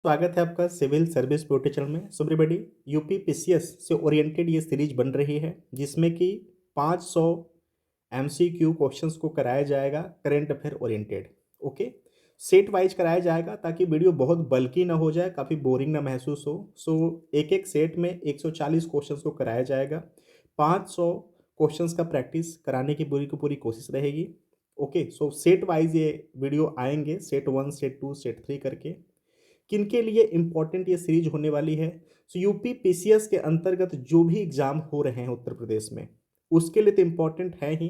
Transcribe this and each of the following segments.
स्वागत है आपका सिविल सर्विस पोर्टल चैनल में। सो एवरीबॉडी, यूपी पीसीएस से ओरिएंटेड ये सीरीज बन रही है जिसमें कि 500 एमसीक्यू क्वेश्चंस को कराया जाएगा current affair oriented. Okay, set wise कराया जाएगा ताकि वीडियो बहुत बल्कि ना हो जाए, काफ़ी बोरिंग ना महसूस हो। सो एक एक सेट में 140 क्वेश्चंस को कराया जाएगा। 500 क्वेश्चंस का प्रैक्टिस कराने की पूरी कोशिश रहेगी। ओके, सो सेट वाइज ये वीडियो आएंगे, सेट 1, सेट 2, सेट 3 करके। किनके लिए इम्पोर्टेंट ये सीरीज होने वाली है? सो यूपी पीसीएस के अंतर्गत जो भी एग्जाम हो रहे हैं उत्तर प्रदेश में, उसके लिए तो इम्पोर्टेंट है ही।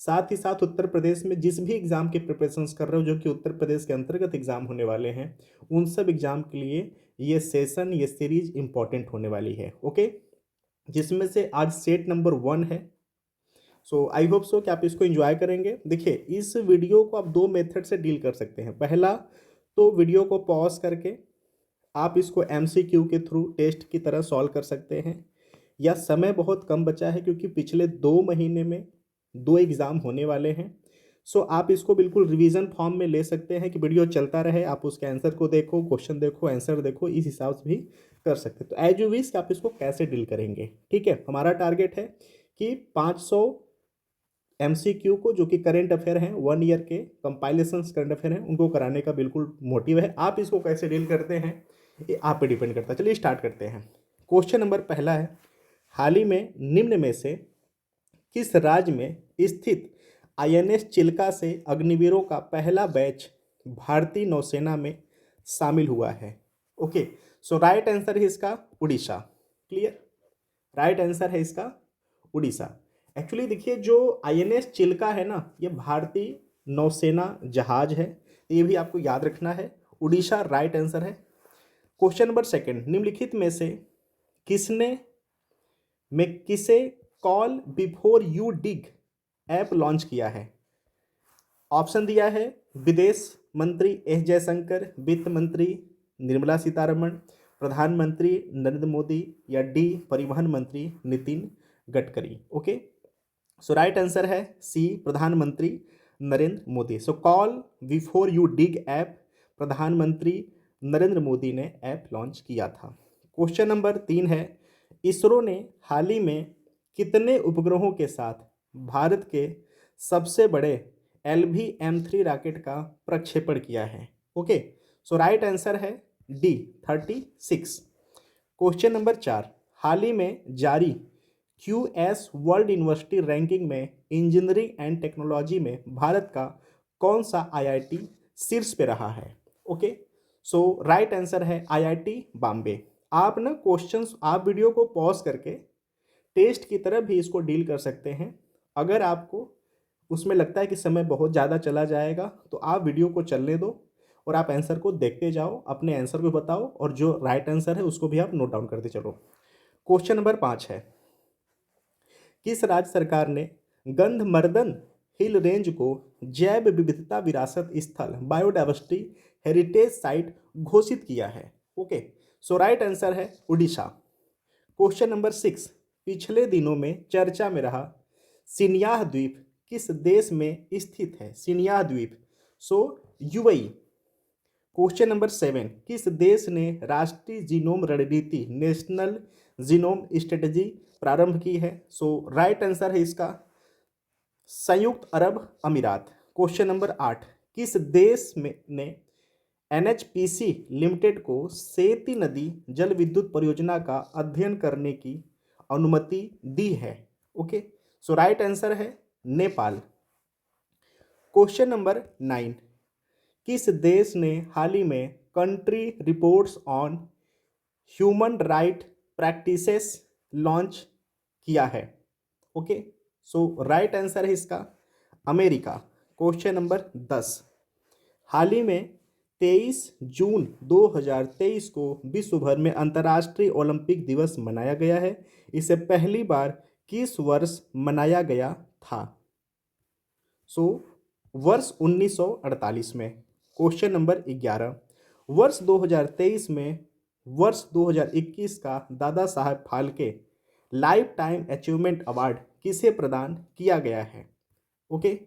साथ ही साथ उत्तर प्रदेश में जिस भी एग्जाम की प्रिपरेशंस कर रहे हो जो कि उत्तर प्रदेश के अंतर्गत एग्जाम होने वाले हैं, उन सब एग्जाम के लिए ये सेशन, ये सीरीज इंपॉर्टेंट होने वाली है। ओके, जिसमें से आज सेट नंबर 1 है। सो आई होप सो कि आप इसको एंजॉय करेंगे। देखिए, इस वीडियो को आप दो मेथड से डील कर सकते हैं। पहला तो वीडियो को पॉज करके आप इसको एमसीक्यू के थ्रू टेस्ट की तरह सॉल्व कर सकते हैं, या समय बहुत कम बचा है क्योंकि पिछले 2 महीने में 2 एग्ज़ाम होने वाले हैं। सो आप इसको बिल्कुल रिवीजन फॉर्म में ले सकते हैं कि वीडियो चलता रहे, आप उसके आंसर को देखो, क्वेश्चन देखो, आंसर देखो, इस हिसाब से भी कर सकते हैं। तो एज यू विश आप इसको कैसे डील करेंगे। ठीक है, हमारा टारगेट है कि 500 एमसीक्यू को, जो कि करंट अफेयर हैं, 1 ईयर के कंपाइलेशन करंट अफेयर हैं, उनको कराने का बिल्कुल मोटिव है। आप इसको कैसे डील करते हैं ये आप पे डिपेंड करता है। चलिए स्टार्ट करते हैं। क्वेश्चन नंबर पहला है, हाल ही में निम्न में से किस राज्य में स्थित आईएनएस चिल्का से अग्निवीरों का पहला बैच भारतीय नौसेना में शामिल हुआ है? ओके, सो राइट आंसर है इसका उड़ीसा। क्लियर, राइट आंसर है इसका उड़ीसा। एक्चुअली देखिए, जो आईएनएस चिल्का है ना, ये भारतीय नौसेना जहाज है, ये भी आपको याद रखना है। उड़ीसा राइट आंसर है। क्वेश्चन नंबर सेकंड, निम्नलिखित में से किसने में किसे call before you dig app launch किया है? ऑप्शन दिया है विदेश मंत्री एस जयशंकर, वित्त मंत्री निर्मला सीतारमण, प्रधानमंत्री नरेंद्र मोदी, या डी परिवहन मंत्री Nitin Gadkari. Okay, so right answer है सी, प्रधानमंत्री Narendra Modi. So call before you dig app प्रधानमंत्री नरेंद्र मोदी ने ऐप लॉन्च किया था। क्वेश्चन नंबर 3 है, इसरो ने हाल ही में कितने उपग्रहों के साथ भारत के सबसे बड़े LVM-3 रॉकेट का प्रक्षेपण किया है? ओके, सो राइट आंसर है डी 36। क्वेश्चन नंबर 4, हाल ही में जारी QS वर्ल्ड यूनिवर्सिटी रैंकिंग में इंजीनियरिंग एंड टेक्नोलॉजी में भारत का कौन सा IIT शीर्ष पे रहा है? ओके, सो राइट आंसर है IIT बॉम्बे। आप ना क्वेश्चंस, आप वीडियो को पॉज करके टेस्ट की तरह भी इसको डील कर सकते हैं। अगर आपको उसमें लगता है कि समय बहुत ज़्यादा चला जाएगा तो आप वीडियो को चलने दो और आप आंसर को देखते जाओ, अपने आंसर को बताओ, और जो राइट आंसर है उसको भी आप नोट डाउन करते चलो। क्वेश्चन नंबर 5 है, किस राज्य सरकार ने गंधमर्दन हिल रेंज को जैव विविधता विरासत स्थल बायोडाइवर्सिटी हेरिटेज साइट घोषित किया है? ओके, सो राइट आंसर है उड़ीसा। क्वेश्चन नंबर 6, पिछले दिनों में चर्चा में रहा सिन्याह द्वीप किस देश में स्थित है? सिन्याह द्वीप, सो यूएई। क्वेश्चन नंबर 7, किस देश ने राष्ट्रीय जीनोम रणनीति नेशनल जीनोम स्ट्रेटजी प्रारंभ की है? सो राइट आंसर है इसका संयुक्त अरब अमीरात। क्वेश्चन नंबर 8, किस देश में ने NHPC लिमिटेड को सेती नदी जल विद्युत परियोजना का अध्ययन करने की अनुमति दी है? ओके, सो राइट आंसर है नेपाल। क्वेश्चन नंबर 9, किस देश ने हाल ही में country reports on human right practices launch किया है? ओके, सो राइट आंसर है इसका अमेरिका। क्वेश्चन नंबर 10, हाल ही में 23 जून 2023 को विश्व भर में अंतर्राष्ट्रीय ओलंपिक दिवस मनाया गया है। इसे पहली बार किस वर्ष मनाया गया था? सो वर्ष 1948 में। क्वेश्चन नंबर 11, वर्ष 2023 में वर्ष 2021 का Dada Saheb Phalke life time achievement award किसे प्रदान किया गया है? ओके,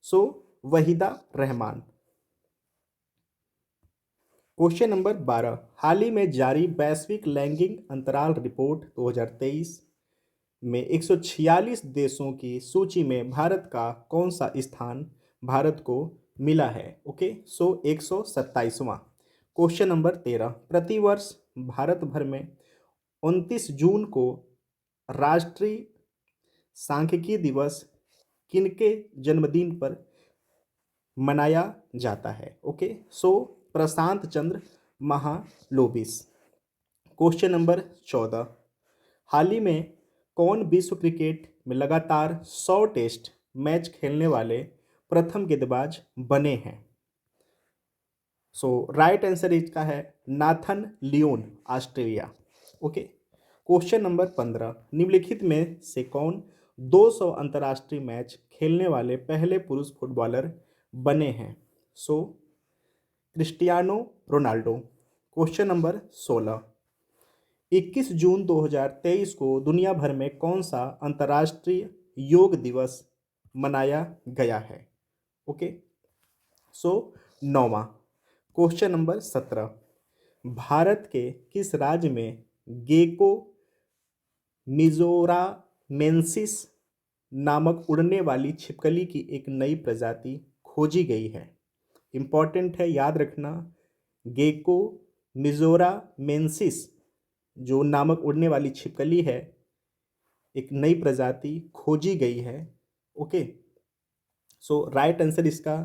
सो वहीदा रहमान। क्वेश्चन नंबर 12, हाल ही में जारी वैश्विक लैंगिक अंतराल रिपोर्ट 2023 में 146 देशों की सूची में भारत का कौन सा स्थान भारत को मिला है? ओके, सो 127वां। क्वेश्चन नंबर 13, प्रतिवर्ष भारत भर में 29 जून को राष्ट्रीय सांख्यिकी दिवस किनके जन्मदिन पर मनाया जाता है? ओके, सो प्रशांत चंद्र महालोबिस। क्वेश्चन नंबर 14, हाल ही में कौन विश्व क्रिकेट में लगातार 100 टेस्ट मैच खेलने वाले प्रथम गेंदबाज बने हैं? सो राइट आंसर इसका है Nathan Lyon, Australia. Okay, question number 15, निम्नलिखित में से कौन 200 अंतर्राष्ट्रीय मैच खेलने वाले पहले पुरुष फुटबॉलर बने हैं? सो क्रिस्टियानो रोनाल्डो। क्वेश्चन नंबर 16, 21 जून 2023 को दुनिया भर में कौन सा अंतर्राष्ट्रीय योग दिवस मनाया गया है? ओके, सो 9वां। क्वेश्चन नंबर 17, भारत के किस राज्य में गेको मिजोरामेंसिस नामक उड़ने वाली छिपकली की एक नई प्रजाति खोजी गई है? इंपॉर्टेंट है, याद रखना, गेको मिजोरामेंसिस जो नामक उड़ने वाली छिपकली है, एक नई प्रजाति खोजी गई है। ओके, सो राइट आंसर इसका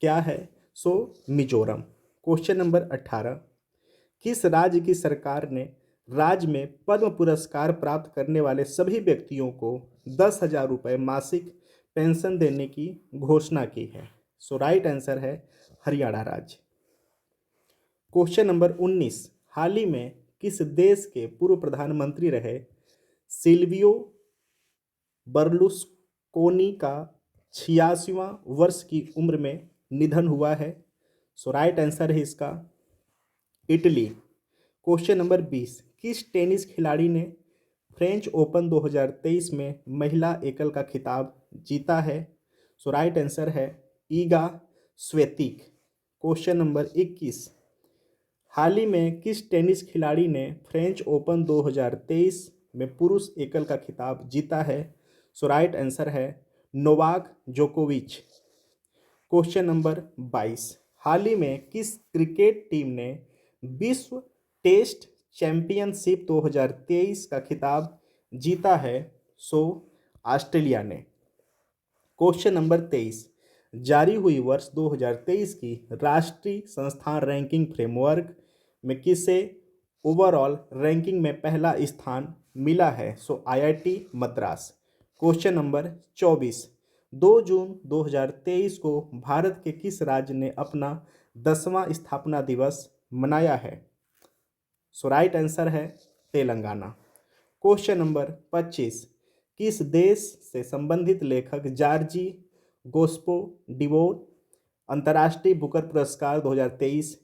क्या है? सो मिजोरम। क्वेश्चन नंबर 18, किस राज्य की सरकार ने राज्य में पद्म पुरस्कार प्राप्त करने वाले सभी व्यक्तियों को 10,000 रुपये मासिक पेंशन देने की घोषणा की है? सो राइट आंसर है हरियाणा राज्य। क्वेश्चन नंबर 19, हाल ही में किस देश के पूर्व प्रधानमंत्री रहे सिल्वियो बर्लुस्कोनी का 86वां वर्ष की उम्र में निधन हुआ है? सो राइट आंसर है इसका इटली। क्वेश्चन नंबर 20, किस टेनिस खिलाड़ी ने फ्रेंच ओपन 2023 में महिला एकल का खिताब जीता है? सो राइट आंसर है ईगा स्वेतिक। क्वेश्चन नंबर 21, हाल ही में किस टेनिस खिलाड़ी ने फ्रेंच ओपन 2023 में पुरुष एकल का खिताब जीता है? सो राइट आंसर है नोवाक जोकोविच। क्वेश्चन नंबर 22, हाल ही में किस क्रिकेट टीम ने विश्व टेस्ट चैंपियनशिप 2023 का खिताब जीता है? सो ऑस्ट्रेलिया ने। क्वेश्चन नंबर 23, जारी हुई वर्ष 2023 की राष्ट्रीय संस्थान रैंकिंग फ्रेमवर्क में किसे ओवरऑल रैंकिंग में पहला स्थान मिला है? सो आईआईटी मद्रास। क्वेश्चन नंबर 24, 2 जून 2023 को भारत के किस राज्य ने अपना 10वां स्थापना दिवस मनाया है? सो राइट आंसर है तेलंगाना। क्वेश्चन नंबर 25, किस देश से संबंधित लेखक जॉर्जी गोस्पो डिवोर अंतर्राष्ट्रीय बुकर पुरस्कार 2023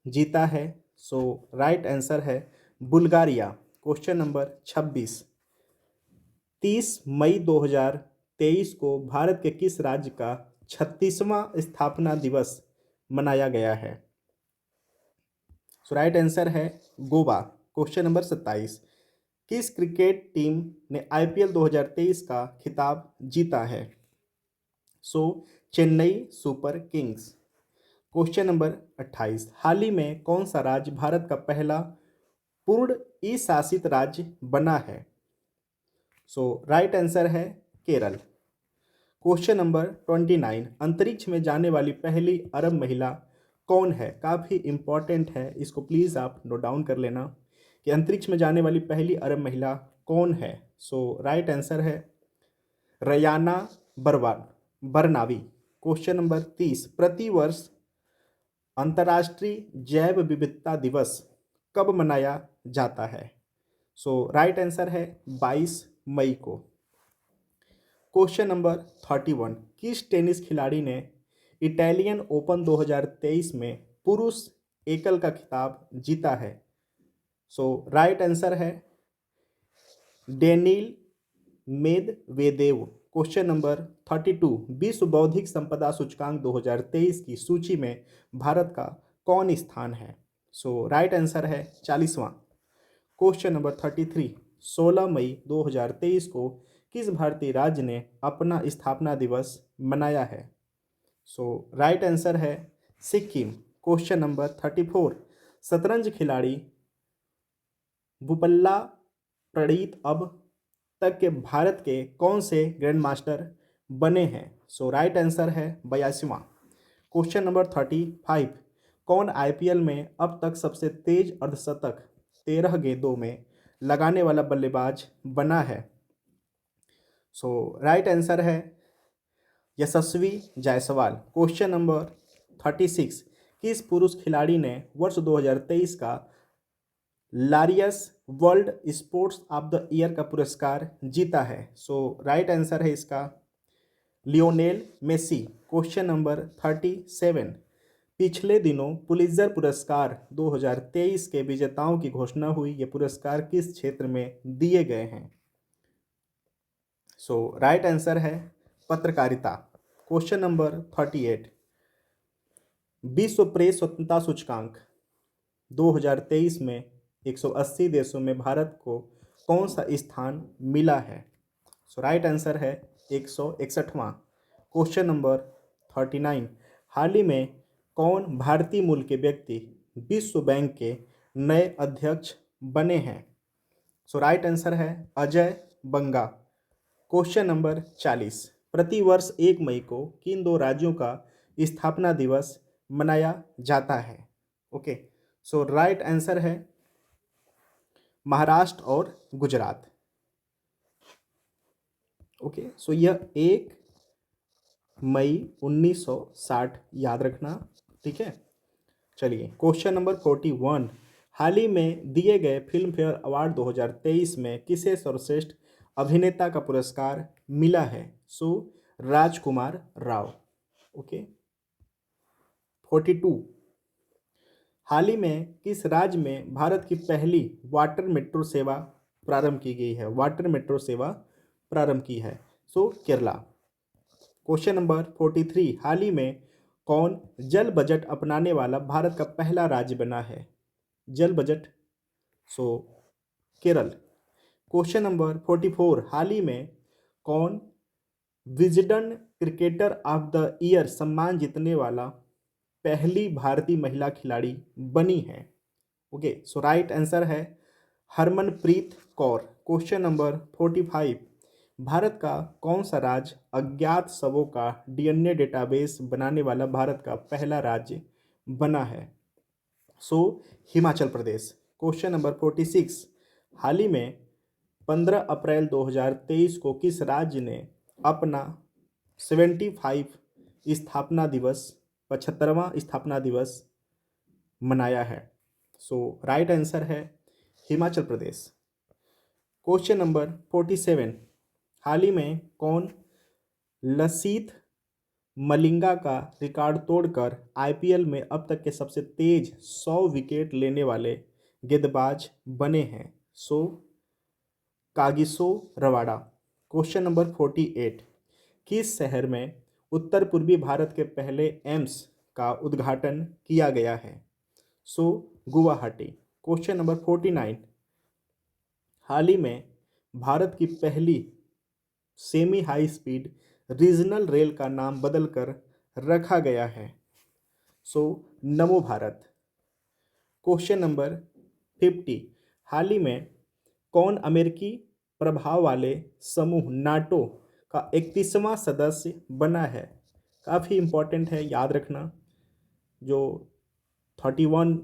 जीता है? सो राइट आंसर है बुल्गारिया। क्वेश्चन नंबर 26, 30 मई 2023 को भारत के किस राज्य का 36वां स्थापना दिवस मनाया गया है? सो राइट आंसर है गोवा। क्वेश्चन नंबर 27, किस क्रिकेट टीम ने आईपीएल 2023 का खिताब जीता है? So Chennai super kings. Question number 28, हाल ही में कौन सा राज्य भारत का पहला पूर्ण ई शासित राज्य बना है? सो राइट आंसर है केरल। क्वेश्चन नंबर 29, अंतरिक्ष में जाने वाली पहली अरब महिला कौन है? काफ़ी इंपॉर्टेंट है, इसको प्लीज़ आप नोट डाउन कर लेना कि अंतरिक्ष में जाने वाली पहली अरब महिला कौन है? सो राइट आंसर है रयाना बरनावी। क्वेश्चन नंबर 30, प्रतिवर्ष अंतर्राष्ट्रीय जैव विविधता दिवस कब मनाया जाता है? सो राइट आंसर है 22 मई को। क्वेश्चन नंबर 31, किस टेनिस खिलाड़ी ने इटालियन ओपन 2023 में पुरुष एकल का खिताब जीता है? सो राइट आंसर है डेनिल मेदवेदेव। क्वेश्चन नंबर 32, विश्व बौद्धिक संपदा सूचकांक 2023 की सूची में भारत का कौन स्थान है? सो राइट आंसर है 40वां। क्वेश्चन नंबर 33, 16 मई 2023 को किस भारतीय राज्य ने अपना स्थापना दिवस मनाया है? सो राइट आंसर है सिक्किम। क्वेश्चन नंबर 34, शतरंज खिलाड़ी बुपल्ला प्रणीत अब तक के भारत के कौन से ग्रैंड मास्टर बने हैं? सो राइट आंसर है 82वां। क्वेश्चन नंबर 35, कौन आईपीएल में अब तक सबसे तेज अर्धशतक 13 गेंदों में लगाने वाला बल्लेबाज बना है? सो राइट आंसर है यशस्वी जायसवाल। क्वेश्चन नंबर 36, किस पुरुष खिलाड़ी ने वर्ष 2023 का Laureus world sports of the year का पुरस्कार जीता है? सो राइट आंसर है इसका लियोनेल मेसी। क्वेश्चन नंबर 37, पिछले दिनों पुलित्जर पुरस्कार 2023 के विजेताओं की घोषणा हुई। ये पुरस्कार किस क्षेत्र में दिए गए हैं? सो राइट आंसर है पत्रकारिता। क्वेश्चन नंबर 38, विश्व प्रेस स्वतंत्रता सूचकांक 2023 में 180 देशों में भारत को कौन सा स्थान मिला है? सो राइट आंसर है 161वां। क्वेश्चन नंबर 39, हाल ही में कौन भारतीय मूल के व्यक्ति विश्व बैंक के नए अध्यक्ष बने हैं? सो राइट आंसर है अजय बंगा। क्वेश्चन नंबर 40, प्रतिवर्ष 1 मई को किन दो राज्यों का स्थापना दिवस मनाया जाता है? ओके, सो राइट आंसर है महाराष्ट्र और गुजरात। ओके, सो यह 1 मई 1960 याद रखना, ठीक है। चलिए क्वेश्चन नंबर 41, हाल ही में दिए गए फिल्म फेयर अवार्ड 2023 में किसे सर्वश्रेष्ठ अभिनेता का पुरस्कार मिला है? सो राजकुमार राव। ओके, 42, हाल ही में किस राज्य में भारत की पहली वाटर मेट्रो सेवा प्रारंभ की गई है? वाटर मेट्रो सेवा प्रारंभ की है, सो केरला। क्वेश्चन नंबर 43, हाल ही में कौन जल बजट अपनाने वाला भारत का पहला राज्य बना है? जल बजट, सो केरल। क्वेश्चन नंबर 44, हाल ही में कौन Wisden cricketer of the year सम्मान जीतने वाला पहली भारतीय महिला खिलाड़ी बनी है? ओके, सो राइट आंसर है हरमनप्रीत कौर। क्वेश्चन नंबर 45, भारत का कौन सा राज्य अज्ञात शवों का डीएनए डेटाबेस बनाने वाला भारत का पहला राज्य बना है? सो हिमाचल प्रदेश। क्वेश्चन नंबर 46, हाल ही में 15 अप्रैल 2023 को किस राज्य ने अपना 75 स्थापना दिवस 75वां स्थापना दिवस मनाया है? सो राइट आंसर है हिमाचल प्रदेश। क्वेश्चन नंबर 47, हाल ही में कौन लसित मलिंगा का रिकॉर्ड तोड़कर आईपीएल में अब तक के सबसे तेज 100 विकेट लेने वाले गेंदबाज बने हैं? सो कागिसो रबाडा। क्वेश्चन नंबर 48, किस शहर में उत्तर पूर्वी भारत के पहले एम्स का उद्घाटन किया गया है? सो गुवाहाटी। क्वेश्चन नंबर 49, हाल ही में भारत की पहली semi high speed regional rail का नाम बदलकर रखा गया है? सो नमो भारत। क्वेश्चन नंबर 50, हाल ही में कौन अमेरिकी प्रभाव वाले समूह नाटो का 31वां सदस्य बना है? काफ़ी इम्पोर्टेंट है, याद रखना। जो 31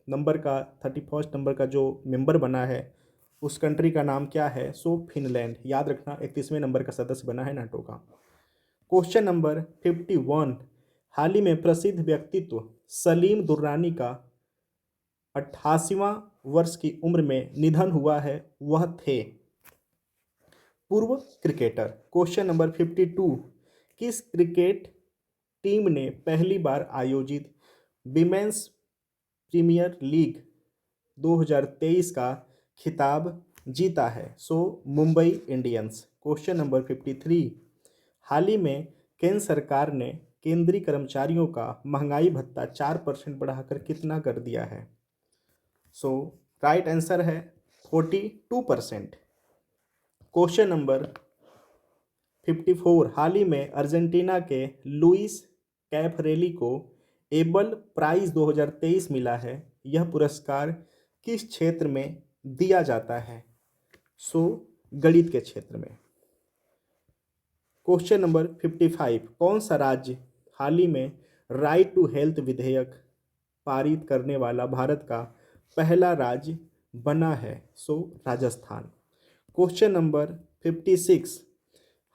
नंबर का 31 नंबर का जो मेंबर बना है उस कंट्री का नाम क्या है? सो फिनलैंड। याद रखना 31वें नंबर का सदस्य बना है नाटो का। क्वेश्चन नंबर 51, हाल ही में प्रसिद्ध व्यक्तित्व सलीम दुर्रानी का 88वां वर्ष की उम्र में निधन हुआ है, वह थे? पूर्व क्रिकेटर। क्वेश्चन नंबर 52, किस क्रिकेट टीम ने पहली बार आयोजित विमेंस प्रीमियर लीग 2023 का खिताब जीता है? सो मुंबई इंडियंस। क्वेश्चन नंबर 53, हाल ही में केंद्र सरकार ने केंद्रीय कर्मचारियों का महंगाई भत्ता 4% बढ़ाकर कितना कर दिया है? सो राइट आंसर है 42%। क्वेश्चन नंबर 54, हाल ही में अर्जेंटीना के लुइस कैफरेली को एबल प्राइज 2023 मिला है। यह पुरस्कार किस क्षेत्र में दिया जाता है? सो गणित के क्षेत्र में। क्वेश्चन नंबर 55, कौन सा राज्य हाल ही में राइट टू हेल्थ विधेयक पारित करने वाला भारत का पहला राज्य बना है? सो राजस्थान। क्वेश्चन नंबर 56,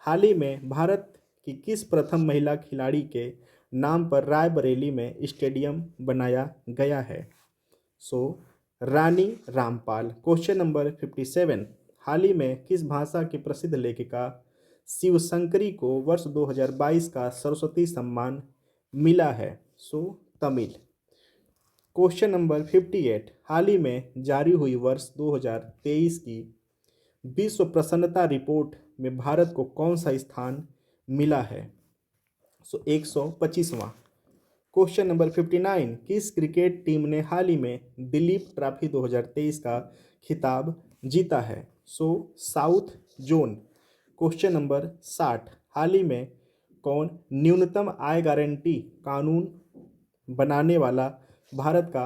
हाल ही में भारत की किस प्रथम महिला खिलाड़ी के नाम पर रायबरेली में स्टेडियम बनाया गया है? सो रानी रामपाल। क्वेश्चन नंबर 57, हाल ही में किस भाषा की प्रसिद्ध लेखिका शिवशंकरी को वर्ष 2022 का सरस्वती सम्मान मिला है? सो तमिल। क्वेश्चन नंबर 58, हाल ही में जारी हुई वर्ष 2023 की विश्व प्रसन्नता रिपोर्ट में भारत को कौन सा स्थान मिला है? सो 125वां। क्वेश्चन नंबर 59, किस क्रिकेट टीम ने हाल ही में दिलीप ट्रॉफी 2023 का खिताब जीता है? सो साउथ जोन। क्वेश्चन नंबर 60, हाल ही में कौन न्यूनतम आय गारंटी कानून बनाने वाला भारत का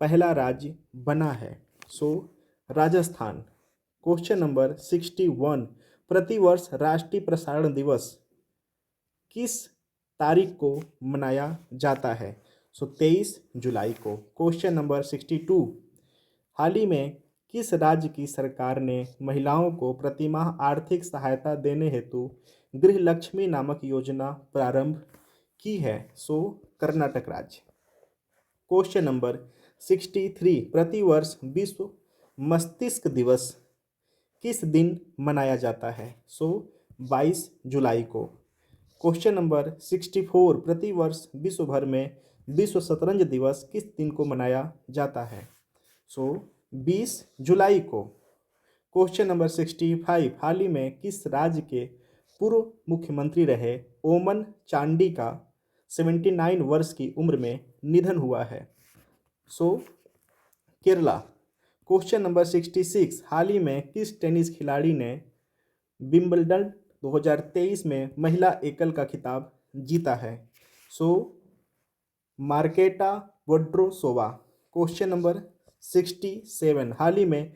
पहला राज्य बना है? सो राजस्थान। क्वेश्चन नंबर 61, प्रतिवर्ष राष्ट्रीय प्रसारण दिवस किस तारीख को मनाया जाता है? सो 23 जुलाई को। क्वेश्चन नंबर 62, हाल ही में किस राज्य की सरकार ने महिलाओं को प्रतिमाह आर्थिक सहायता देने हेतु गृह लक्ष्मी नामक योजना प्रारंभ की है? सो कर्नाटक राज्य। क्वेश्चन नंबर 63, प्रतिवर्ष विश्व मस्तिष्क दिवस किस दिन मनाया जाता है? सो 22 जुलाई को। क्वेश्चन नंबर 64, प्रतिवर्ष विश्व भर में विश्व शतरंज दिवस किस दिन को मनाया जाता है? सो 20 जुलाई को। क्वेश्चन नंबर 65, हाल ही में किस राज्य के पूर्व मुख्यमंत्री रहे ओमन चांडी का 79 वर्ष की उम्र में निधन हुआ है? सो केरला। क्वेश्चन नंबर 66, हाल ही में किस टेनिस खिलाड़ी ने विंबलडन 2023 में महिला एकल का खिताब जीता है? सो मार्केटा वोड्रोसोवा। क्वेश्चन नंबर 67, हाल ही में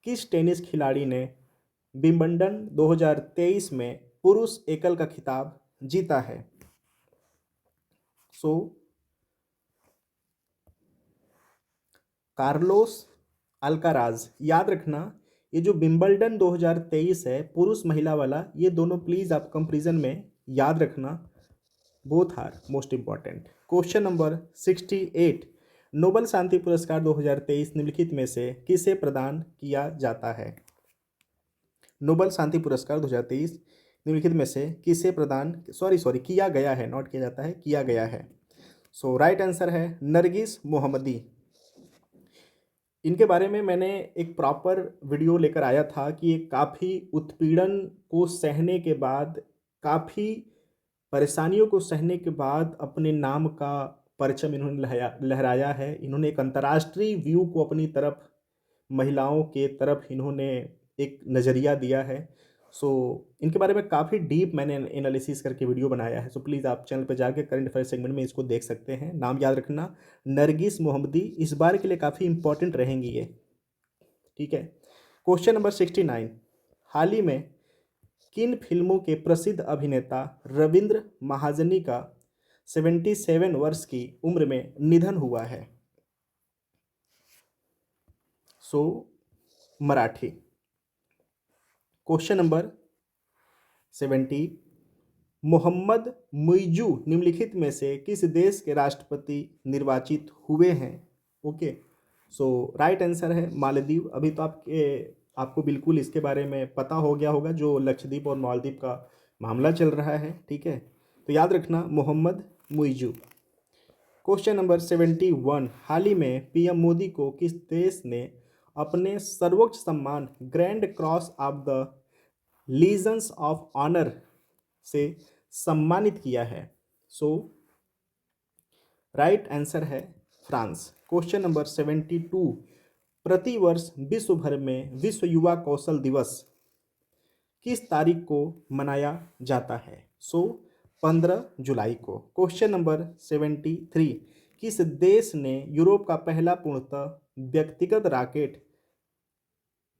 किस टेनिस खिलाड़ी ने विंबलडन 2023 में पुरुष एकल का खिताब जीता है? सो कार्लोस अल्काराज। याद रखना, ये जो विंबलडन 2023 है पुरुष महिला वाला, ये दोनों प्लीज़ आप कंपेरिजन में याद रखना, both are most important. Question number 68, Nobel शांति पुरस्कार 2023 निम्नलिखित में से किसे प्रदान किया जाता है? नोबल शांति पुरस्कार 2023 निम्नलिखित में से किसे प्रदान किया गया है, नॉट किया जाता है, किया गया है। सो राइट आंसर है नरगिस मोहम्मदी। इनके बारे में मैंने एक प्रॉपर वीडियो लेकर आया था कि ये काफ़ी उत्पीड़न को सहने के बाद, काफ़ी परेशानियों को सहने के बाद अपने नाम का परचम इन्होंने लहराया है। इन्होंने एक अंतर्राष्ट्रीय व्यू को अपनी तरफ, महिलाओं के तरफ इन्होंने एक नज़रिया दिया है। सो इनके बारे में काफ़ी डीप मैंने एनालिसिस करके वीडियो बनाया है। सो प्लीज़ आप चैनल पर जाके करंट अफेयर सेगमेंट में इसको देख सकते हैं। नाम याद रखना, नरगिस मोहम्मदी, इस बार के लिए काफ़ी इंपॉर्टेंट रहेंगी ये, ठीक है। क्वेश्चन नंबर 69, हाल ही में किन फिल्मों के प्रसिद्ध अभिनेता रविंद्र महाजनी का 77 वर्ष की उम्र में निधन हुआ है? सो मराठी। क्वेश्चन नंबर 70, मोहम्मद मुइजू निम्नलिखित में से किस देश के राष्ट्रपति निर्वाचित हुए हैं? ओके, सो राइट आंसर है मालदीव। अभी तो आपको बिल्कुल इसके बारे में पता हो गया होगा, जो लक्षद्वीप और मालदीव का मामला चल रहा है, ठीक है। तो याद रखना मोहम्मद मुइजू। क्वेश्चन नंबर 71, हाल ही में पीएम मोदी को किस देश ने अपने सर्वोच्च सम्मान grand cross of the legions of honour से सम्मानित किया है? सो राइट आंसर है फ्रांस। क्वेश्चन नंबर 72, प्रतिवर्ष विश्व भर में विश्व युवा कौशल दिवस किस तारीख को मनाया जाता है? 15 जुलाई को। क्वेश्चन नंबर 73, किस देश ने यूरोप का पहला पूर्णतः व्यक्तिगत रॉकेट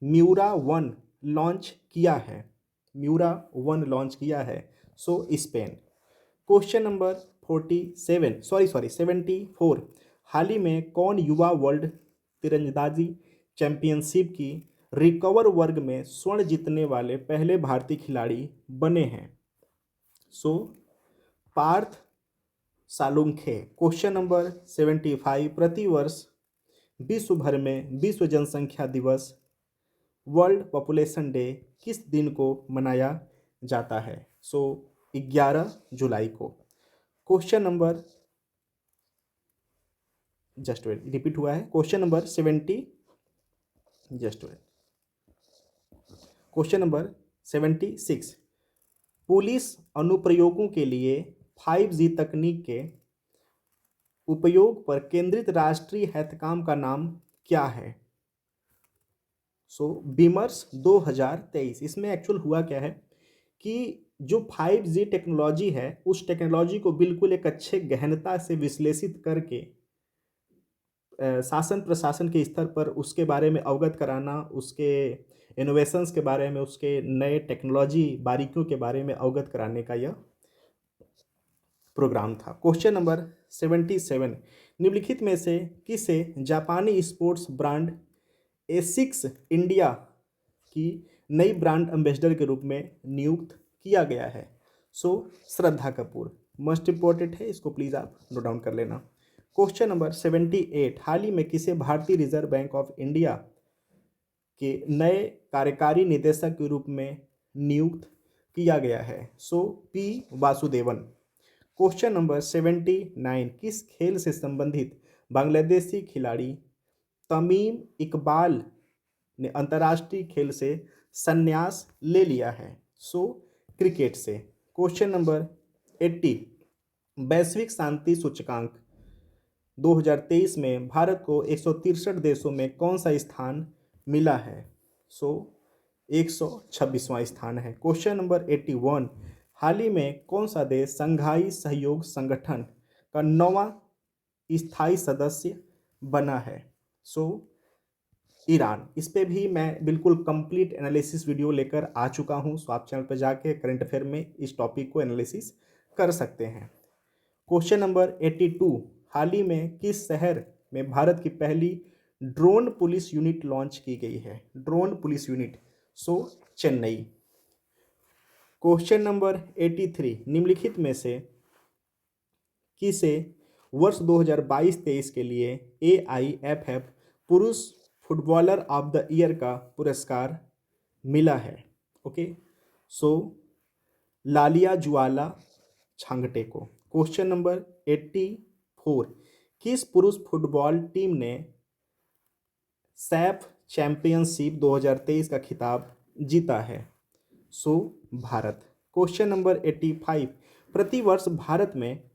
म्यूरा 1 लॉन्च किया है? म्यूरा 1 लॉन्च किया है, स्पेन। क्वेश्चन नंबर 74, हाल ही में कौन युवा वर्ल्ड तीरंदाजी चैंपियनशिप की रिकवर वर्ग में स्वर्ण जीतने वाले पहले भारतीय खिलाड़ी बने हैं? पार्थ सालुंखे। क्वेश्चन नंबर 75, प्रतिवर्ष विश्व भर में विश्व जनसंख्या दिवस वर्ल्ड पॉपुलेशन डे किस दिन को मनाया जाता है? 11 जुलाई को। Question number just wait, repeat हुआ है। Question number 70, just wait. Question number 76, police अनुप्रयोगों के लिए 5G तकनीक के उपयोग पर केंद्रित राष्ट्रीय हैकाथॉन का नाम क्या है? बीमर्स 2023। इसमें एक्चुअल हुआ क्या है कि जो 5G टेक्नोलॉजी है उस टेक्नोलॉजी को बिल्कुल एक अच्छे गहनता से विश्लेषित करके शासन प्रशासन के स्तर पर उसके बारे में अवगत कराना, उसके इनोवेशंस के बारे में, उसके नए टेक्नोलॉजी बारीकियों के बारे में अवगत कराने का यह प्रोग्राम था। क्वेश्चन नंबर 77, निम्नलिखित में से किसे जापानी स्पोर्ट्स ब्रांड एसिक्स इंडिया की नई ब्रांड एम्बेसडर के रूप में नियुक्त किया गया है? श्रद्धा कपूर। मोस्ट इंपॉर्टेंट है, इसको प्लीज़ आप नोट डाउन कर लेना। क्वेश्चन नंबर 78, हाल ही में किसे भारतीय रिजर्व बैंक ऑफ इंडिया के नए कार्यकारी निदेशक के रूप में नियुक्त किया गया है? पी वासुदेवन। क्वेश्चन नंबर 79, किस खेल से संबंधित बांग्लादेशी खिलाड़ी तमीम इकबाल ने अंतर्राष्ट्रीय खेल से संन्यास ले लिया है? क्रिकेट से। क्वेश्चन नंबर 80, वैश्विक शांति सूचकांक 2023 में भारत को 163 देशों में कौन सा स्थान मिला है? 126वां स्थान है। क्वेश्चन नंबर 81, हाल ही में कौन सा देश संघाई सहयोग संगठन का 9वां स्थायी सदस्य बना है? ईरान। इस पे भी मैं बिल्कुल कंप्लीट एनालिसिस वीडियो लेकर आ चुका हूँ, आप चैनल पर जाके करंट अफेयर में इस टॉपिक को एनालिसिस कर सकते हैं। क्वेश्चन नंबर 82, हाल ही में किस शहर में भारत की पहली ड्रोन पुलिस यूनिट लॉन्च की गई है? Drone police unit, Chennai. Question number 83, निम्नलिखित में से किसे वर्ष 2022-23 के लिए AIFF पुरुष फुटबॉलर ऑफ द ईयर का पुरस्कार मिला है? लालिया जुआला छांगटे को। क्वेश्चन नंबर 84, किस पुरुष फुटबॉल टीम ने सैफ चैंपियनशिप 2023 का खिताब जीता है? भारत। क्वेश्चन नंबर 85, प्रतिवर्ष भारत में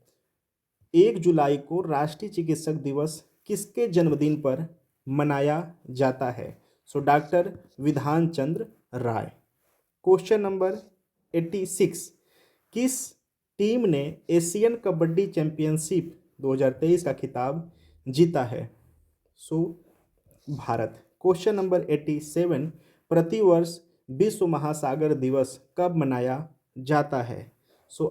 1 जुलाई को राष्ट्रीय चिकित्सक दिवस किसके जन्मदिन पर मनाया जाता है? डॉक्टर विधान चंद्र राय। क्वेश्चन नंबर 86, किस टीम ने एशियन कबड्डी चैंपियनशिप 2023 का खिताब जीता है? भारत। क्वेश्चन नंबर 87, प्रतिवर्ष विश्व महासागर दिवस कब मनाया जाता है?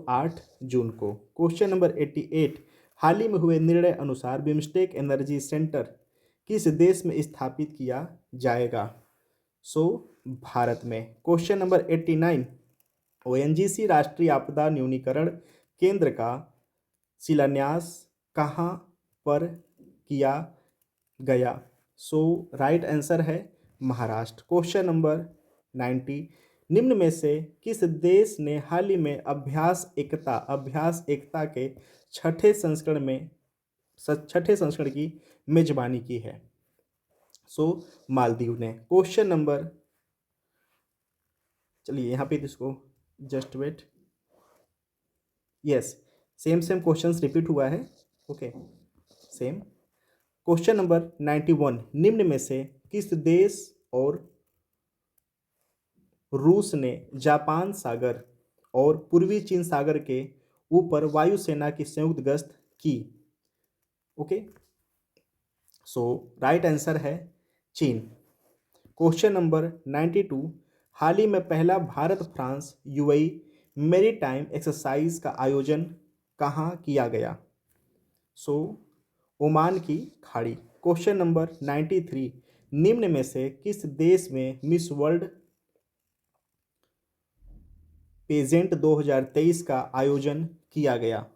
8 जून को। क्वेश्चन नंबर 88, हाल ही में हुए निर्णय अनुसार बिम्स्टेक एनर्जी सेंटर किस देश में स्थापित किया जाएगा? भारत में। क्वेश्चन नंबर 89, ONGC राष्ट्रीय आपदा न्यूनीकरण केंद्र का शिलान्यास कहाँ पर किया गया? राइट आंसर है महाराष्ट्र। क्वेश्चन नंबर 90, निम्न में से किस देश ने हाल ही में अभ्यास एकता के छठे संस्करण की मेजबानी की है? मालदीव ने। क्वेश्चन नंबर, चलिए यहाँ पे इसको just wait, yes, same questions repeat हुआ है, सेम। क्वेश्चन नंबर 91, निम्न में से किस देश और रूस ने जापान सागर और पूर्वी चीन सागर के ऊपर वायुसेना की संयुक्त गश्त की? ओके, सो राइट आंसर है चीन। क्वेश्चन नंबर 92, हाल ही में पहला Bharat France UAE maritime exercise का आयोजन कहाँ किया गया? सो ओमान की खाड़ी। क्वेश्चन नंबर 93, निम्न में से किस देश में मिस वर्ल्ड पेजेंट 2023 का आयोजन किया गया?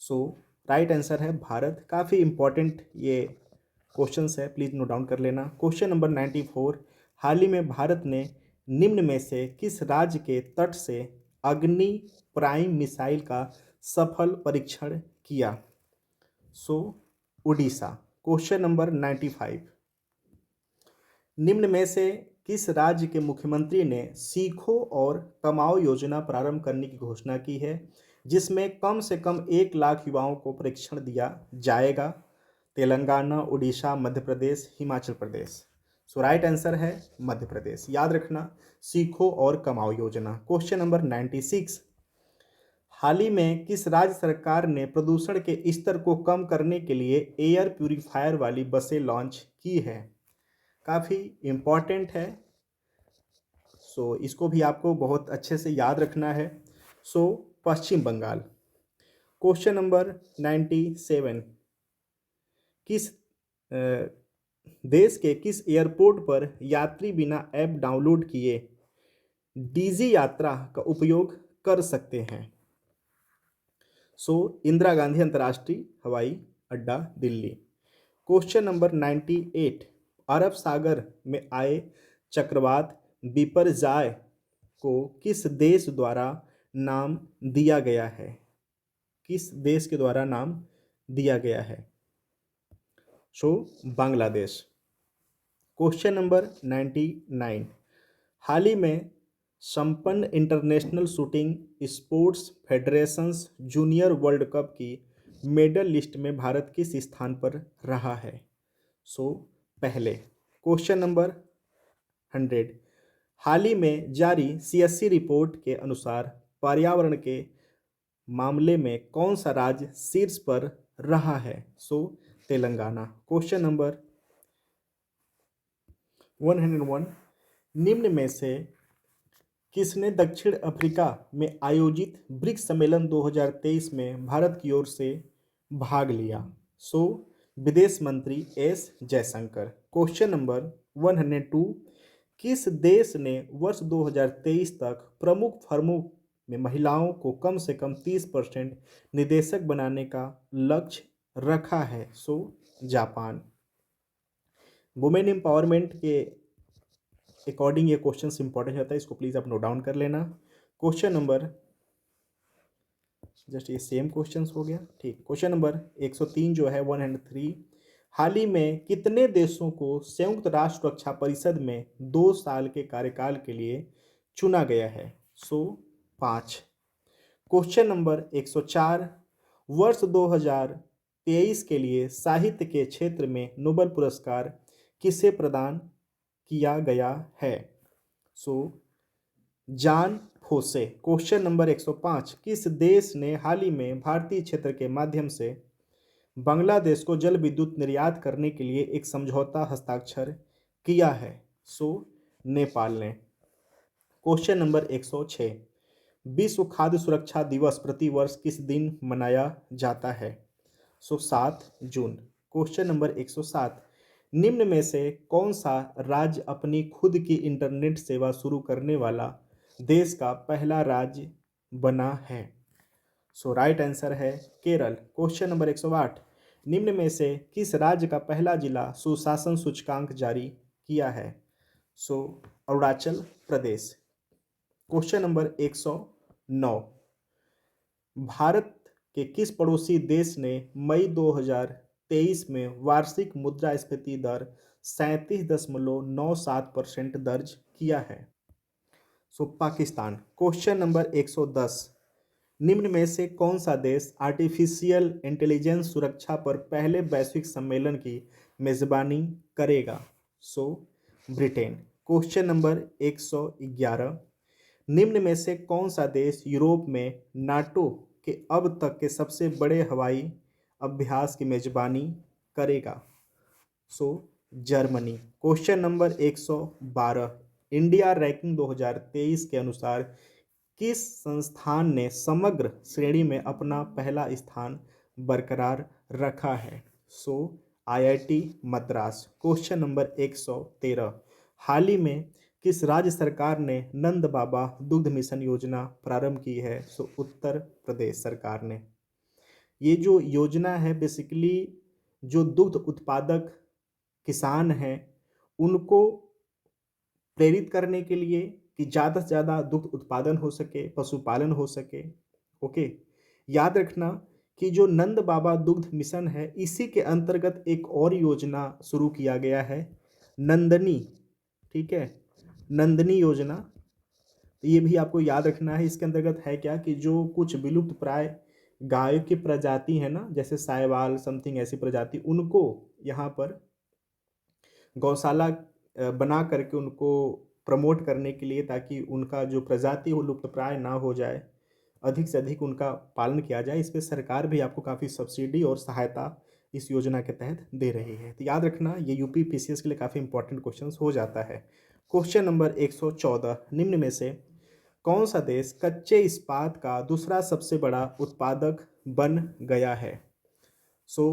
सो राइट आंसर है भारत। काफ़ी इंपॉर्टेंट ये क्वेश्चंस है, प्लीज़ नोट डाउन कर लेना। क्वेश्चन नंबर 94, हाल ही में भारत ने निम्न में से किस राज्य के तट से अग्नि प्राइम मिसाइल का सफल परीक्षण किया? सो उड़ीसा। क्वेश्चन नंबर 95, निम्न में से किस राज्य के मुख्यमंत्री ने सीखो और कमाओ योजना प्रारंभ करने की घोषणा की है, जिसमें कम से कम 1 लाख युवाओं को प्रशिक्षण दिया जाएगा? तेलंगाना, उड़ीसा, मध्य प्रदेश, हिमाचल प्रदेश। सो राइट आंसर है मध्य प्रदेश। याद रखना, सीखो और कमाओ योजना। क्वेश्चन नंबर 96, हाल ही में किस राज्य सरकार ने प्रदूषण के स्तर को कम करने के लिए एयर प्यूरीफायर वाली बसें लॉन्च की है? काफ़ी इम्पॉर्टेंट है, सो इसको भी आपको बहुत अच्छे से याद रखना है। सो पश्चिम बंगाल। क्वेश्चन नंबर 97, किस देश के किस एयरपोर्ट पर यात्री बिना ऐप डाउनलोड किए डीजी यात्रा का उपयोग कर सकते हैं? सो इंदिरा गांधी अंतर्राष्ट्रीय हवाई अड्डा, दिल्ली। क्वेश्चन नंबर 98, अरब सागर में आए चक्रवात बिपरजॉय को किस देश द्वारा नाम दिया गया है? किस देश के द्वारा नाम दिया गया है? सो बांग्लादेश। क्वेश्चन नंबर 99, हाल ही में संपन्न international shooting sports federations junior world cup की मेडल लिस्ट में भारत किस स्थान पर रहा है? सो पहले। क्वेश्चन नंबर 100, हाल ही में जारी सीएससी रिपोर्ट के अनुसार पर्यावरण के मामले में कौन सा राज्य शीर्ष पर रहा है? सो तेलंगाना। क्वेश्चन नंबर 101, निम्न में से किसने दक्षिण अफ्रीका में आयोजित ब्रिक्स सम्मेलन 2023 में भारत की ओर से भाग लिया? सो विदेश मंत्री एस जयशंकर। क्वेश्चन नंबर 102, किस देश ने वर्ष 2023 तक प्रमुख फर्मों में महिलाओं को कम से कम 30% निदेशक बनाने का लक्ष्य रखा है? So Japan. वुमेन एम्पावरमेंट के अकॉर्डिंग ये क्वेश्चन इंपॉर्टेंट होता है, इसको प्लीज़ आप नोट डाउन कर लेना। क्वेश्चन नंबर, जस्ट ये सेम क्वेश्चंस हो गया, ठीक। क्वेश्चन नंबर 103 जो है 103, हाल ही में कितने देशों को संयुक्त राष्ट्र सुरक्षा परिषद में 2 साल के कार्यकाल के लिए चुना गया है? सो 5। क्वेश्चन नंबर 104, वर्ष 2023 के लिए साहित्य के क्षेत्र में नोबेल पुरस्कार किसे प्रदान किया गया है? सो जान फोसे। क्वेश्चन नंबर 105, किस देश ने हाल ही में भारतीय क्षेत्र के माध्यम से बांग्लादेश को जल विद्युत निर्यात करने के लिए एक समझौता हस्ताक्षर किया है? सो नेपाल ने। क्वेश्चन नंबर 106, विश्व खाद्य सुरक्षा दिवस प्रतिवर्ष किस दिन मनाया जाता है? सो 7 जून। क्वेश्चन नंबर 107, निम्न में से कौन सा राज्य अपनी खुद की इंटरनेट सेवा शुरू करने वाला देश का पहला राज्य बना है? सो राइट आंसर है केरल। क्वेश्चन नंबर 108, निम्न में से किस राज्य का पहला जिला सुशासन सूचकांक जारी किया है? सो अरुणाचल प्रदेश। क्वेश्चन नंबर 109, भारत के किस पड़ोसी देश ने मई 2023 में वार्षिक मुद्रास्फीति दर 37.97% दर्ज किया है? सो पाकिस्तान। क्वेश्चन नंबर 110, निम्न में से कौन सा देश आर्टिफिशियल इंटेलिजेंस सुरक्षा पर पहले वैश्विक सम्मेलन की मेजबानी करेगा? सो ब्रिटेन। क्वेश्चन नंबर 111, निम्न में से कौन सा देश यूरोप में नाटो के अब तक के सबसे बड़े हवाई अभ्यास की मेजबानी करेगा? So Germany. Question number 112, India ranking 2023 के अनुसार किस संस्थान ने समग्र श्रेणी में अपना पहला स्थान बरकरार रखा है? सो आईआईटी मद्रास। क्वेश्चन नंबर 113, हाल ही में किस राज्य सरकार ने नंद बाबा दुग्ध मिशन योजना प्रारंभ की है? सो उत्तर प्रदेश सरकार ने। ये जो योजना है बेसिकली जो दुग्ध उत्पादक किसान हैं उनको प्रेरित करने के लिए कि ज़्यादा से ज़्यादा दुग्ध उत्पादन हो सके, पशुपालन हो सके। ओके, याद रखना कि जो नंद बाबा दुग्ध मिशन है इसी के अंतर्गत एक और योजना शुरू किया गया है, नंदनी। ठीक है, नंदनी योजना, तो ये भी आपको याद रखना है। इसके अंतर्गत है क्या कि जो कुछ विलुप्त प्राय गायों की प्रजाति है ना, जैसे साहिवाल समथिंग ऐसी प्रजाति, उनको यहाँ पर गौशाला बना करके उनको प्रमोट करने के लिए, ताकि उनका जो प्रजाति हो लुप्त प्राय ना हो जाए, अधिक से अधिक उनका पालन किया जाए। इस पर सरकार भी आपको काफ़ी सब्सिडी और सहायता इस योजना के तहत दे रही है। तो याद रखना ये यूपी पीसीएस के लिए काफ़ी इंपॉर्टेंट क्वेश्चन हो जाता है। क्वेश्चन नंबर 114, निम्न में से कौन सा देश कच्चे इस्पात का दूसरा सबसे बड़ा उत्पादक बन गया है? सो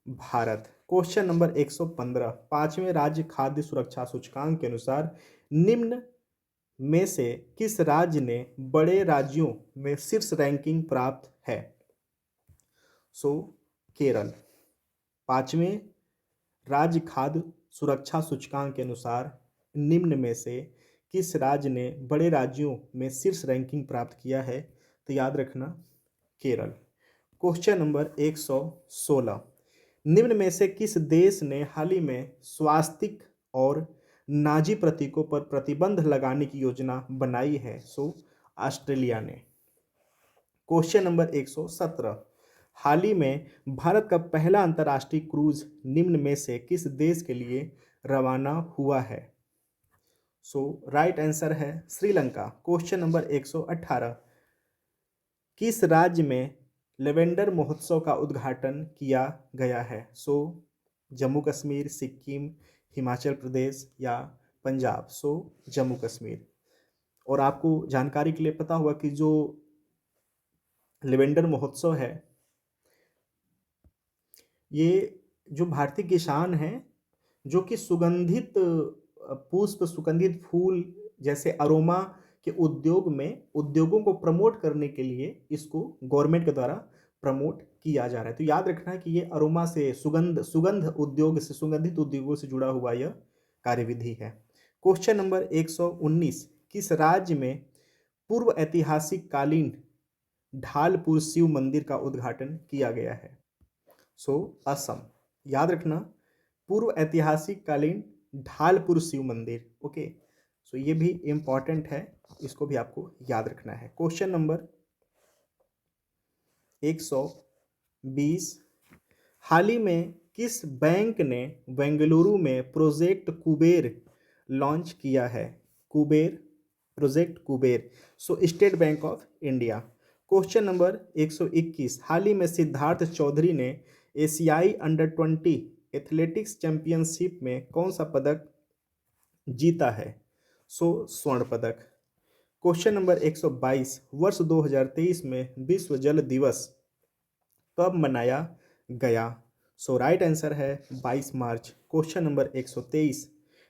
भारत। क्वेश्चन नंबर 115, पांचवें राज्य खाद्य सुरक्षा सूचकांक के अनुसार निम्न में से किस राज्य ने बड़े राज्यों में शीर्ष रैंकिंग प्राप्त है? सो केरल। पांचवें राज्य खाद्य सुरक्षा सूचकांक के अनुसार निम्न में से किस राज्य ने बड़े राज्यों में शीर्ष रैंकिंग प्राप्त किया है? तो याद रखना केरल। क्वेश्चन नंबर 116, निम्न में से किस देश ने हाल ही में स्वास्तिक और नाजी प्रतीकों पर प्रतिबंध लगाने की योजना बनाई है? सो ऑस्ट्रेलिया ने। क्वेश्चन नंबर 117, हाल ही में भारत का पहला अंतर्राष्ट्रीय क्रूज निम्न में से किस देश के लिए रवाना हुआ है? सो राइट आंसर है श्रीलंका। क्वेश्चन नंबर 118, किस राज्य में लेवेंडर महोत्सव का उद्घाटन किया गया है? सो जम्मू कश्मीर, सिक्किम, हिमाचल प्रदेश या पंजाब? सो जम्मू कश्मीर। और आपको जानकारी के लिए पता होगा कि जो लेवेंडर महोत्सव है ये जो भारतीय किसान हैं जो कि सुगंधित पुष्प, सुगंधित फूल जैसे अरोमा के उद्योगों को प्रमोट करने के लिए इसको गवर्नमेंट के द्वारा प्रमोट किया जा रहा है। तो याद रखना है कि ये अरोमा से सुगंध उद्योग से, सुगंधित उद्योगों से जुड़ा हुआ यह कार्यविधि है। क्वेश्चन नंबर 119, किस राज्य में पूर्व ऐतिहासिक कालीन ढालपुर शिव मंदिर का उद्घाटन किया गया है? सो असम। याद रखना पूर्व ऐतिहासिक कालीन ढालपुर शिव मंदिर। ओके, सो ये भी इंपॉर्टेंट है, इसको भी आपको याद रखना है। क्वेश्चन नंबर 120, हाल ही में किस बैंक ने बेंगलुरु में प्रोजेक्ट कुबेर लॉन्च किया है? Kuber, project Kuber. So state bank of India. Question number 121, हाल ही में सिद्धार्थ चौधरी ने एशियाई अंडर-20 एथलेटिक्स चैंपियनशिप में कौन सा पदक जीता है? सो स्वर्ण पदक। क्वेश्चन नंबर 122, वर्ष 2023 में विश्व जल दिवस कब मनाया गया? सो राइट आंसर है 22 मार्च। क्वेश्चन नंबर 123,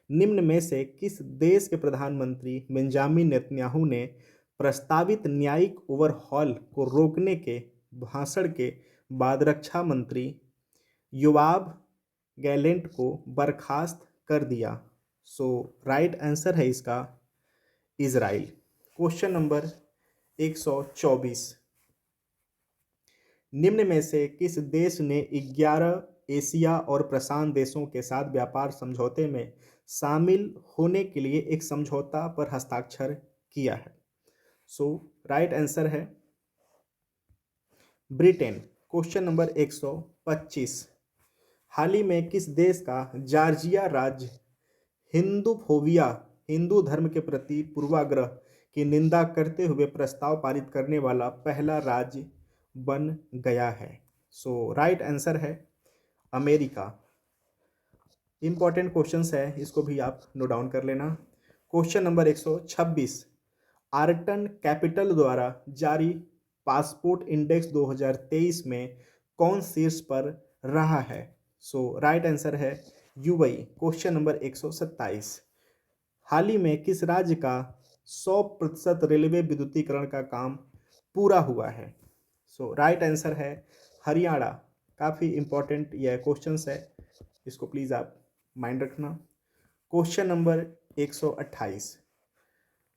निम्न में से किस देश के प्रधानमंत्री बेंजामिन नेतन्याहू ने प्रस्तावित न्यायिक ओवरहॉल को रोकने के भाषण के बाद रक्षा मंत्री योआव गैलेंट को बर्खास्त कर दिया? सो राइट आंसर है इसका इजराइल। क्वेश्चन नंबर 124, निम्न में से किस देश ने 11 एशिया और प्रशांत देशों के साथ व्यापार समझौते में शामिल होने के लिए एक समझौता पर हस्ताक्षर किया है? सो राइट आंसर है ब्रिटेन। क्वेश्चन नंबर 125, हाल ही में किस देश का जॉर्जिया राज्य हिंदूफोबिया, हिंदू धर्म के प्रति पूर्वाग्रह की निंदा करते हुए प्रस्ताव पारित करने वाला पहला राज्य बन गया है? सो राइट आंसर है अमेरिका। इंपॉर्टेंट क्वेश्चंस है, इसको भी आप नोट डाउन कर लेना। क्वेश्चन नंबर 126, आर्टन कैपिटल द्वारा जारी पासपोर्ट इंडेक्स 2023 में कौन शीर्ष पर रहा है? सो राइट आंसर है यूएई। क्वेश्चन नंबर 127, हाल ही में किस राज्य का 100% रेलवे विद्युतीकरण का काम पूरा हुआ है? सो राइट आंसर है हरियाणा। काफ़ी इंपॉर्टेंट यह क्वेश्चंस है, इसको प्लीज़ आप माइंड रखना। क्वेश्चन नंबर 128,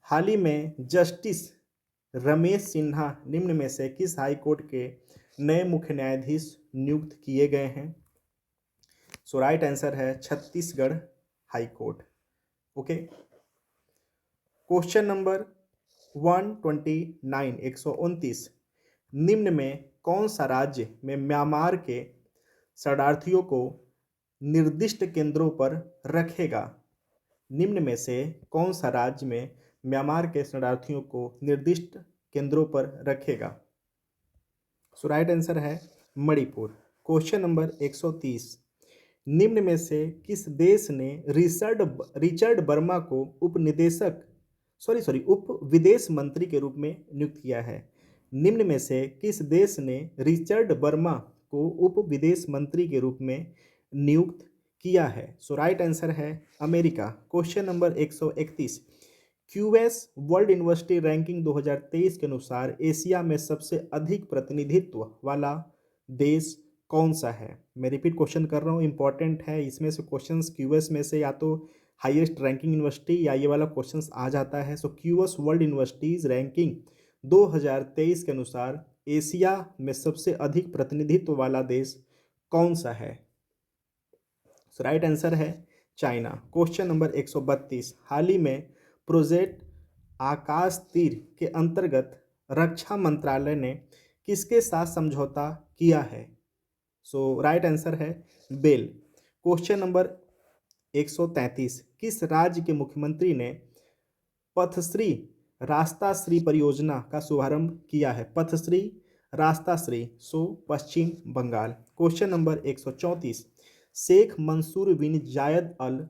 हाल ही में जस्टिस रमेश सिन्हा निम्न में से किस हाई कोर्ट के नए मुख्य न्यायाधीश नियुक्त किए गए हैं? सो राइट आंसर है Chhattisgarh high court. Okay. Question number 129, 129, निम्न में कौन सा राज्य में म्यांमार के शरणार्थियों को निर्दिष्ट केंद्रों पर रखेगा? निम्न में से कौन सा राज्य में म्यांमार के शरणार्थियों को निर्दिष्ट केंद्रों पर रखेगा? सो राइट आंसर है मणिपुर। क्वेश्चन नंबर 130, निम्न में से किस देश ने रिचर्ड वर्मा को उप विदेश मंत्री के रूप में नियुक्त किया है? निम्न में से किस देश ने रिचर्ड वर्मा को उप विदेश मंत्री के रूप में नियुक्त किया है? सो राइट आंसर है America. Question number 131, QS world university ranking 2023 के अनुसार एशिया में सबसे अधिक प्रतिनिधित्व वाला देश कौन सा है? मैं रिपीट क्वेश्चन कर रहा हूँ, इंपॉर्टेंट है। इसमें से क्वेश्चंस क्यूएस में से या तो हाईएस्ट रैंकिंग यूनिवर्सिटी या ये वाला क्वेश्चंस आ जाता है। सो क्यूएस वर्ल्ड यूनिवर्सिटीज रैंकिंग 2023 के अनुसार एशिया में सबसे अधिक प्रतिनिधित्व वाला देश कौन सा है? सो राइट आंसर है चाइना। क्वेश्चन नंबर 132, हाल ही में प्रोजेक्ट आकाश तीर के अंतर्गत रक्षा मंत्रालय ने किसके साथ समझौता किया है? सो राइट आंसर है बेल। क्वेश्चन नंबर 133, किस राज्य के मुख्यमंत्री ने पथश्री रास्ताश्री परियोजना का शुभारंभ किया है? पथश्री रास्ताश्री, सो पश्चिम बंगाल। क्वेश्चन नंबर 134, शेख मंसूर बिन जायद अल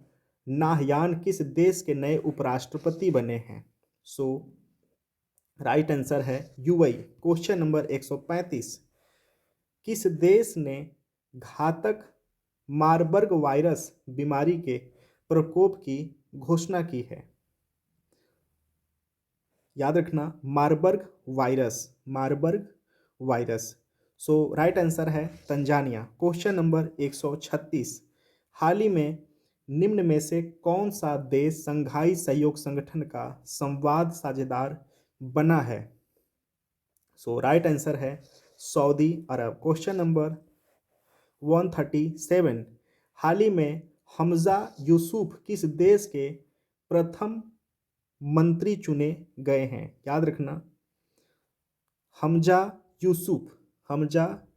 नाहयान किस देश के नए उपराष्ट्रपति बने हैं? सो राइट आंसर है यूएई। क्वेश्चन नंबर 135, किस देश ने घातक मार्बर्ग वायरस बीमारी के प्रकोप की घोषणा की है? याद रखना मार्बर्ग वायरस। सो राइट आंसर है तंजानिया। क्वेश्चन नंबर 136, हाल ही में निम्न में से कौन सा देश संघाई सहयोग संगठन का संवाद साझेदार बना है? सो राइट आंसर है सऊदी अरब। क्वेश्चन नंबर 137, हाल ही में हमजा यूसुफ किस देश के प्रथम मंत्री चुने गए हैं? याद रखना हमजा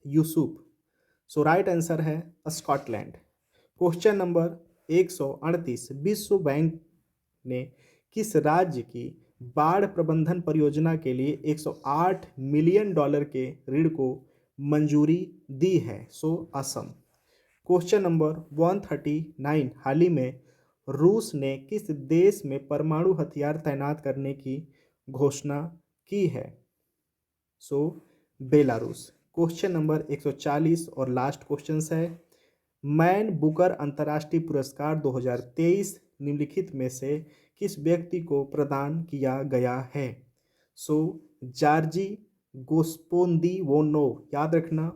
यूसुफ। सो राइट आंसर है स्कॉटलैंड। क्वेश्चन नंबर 138, विश्व बैंक ने किस राज्य की बाढ़ प्रबंधन परियोजना के लिए 108 मिलियन डॉलर के ऋण को मंजूरी दी है? सो असम। क्वेश्चन नंबर 139, हाल ही में रूस ने किस देश में परमाणु हथियार तैनात करने की घोषणा की है? सो बेलारूस। क्वेश्चन नंबर 140 और लास्ट क्वेश्चन है, मैन बुकर अंतर्राष्ट्रीय पुरस्कार 2023 निम्नलिखित में से किस व्यक्ति को प्रदान किया गया है? सो जार्जी गोस्पोंदिवोनोव। याद रखना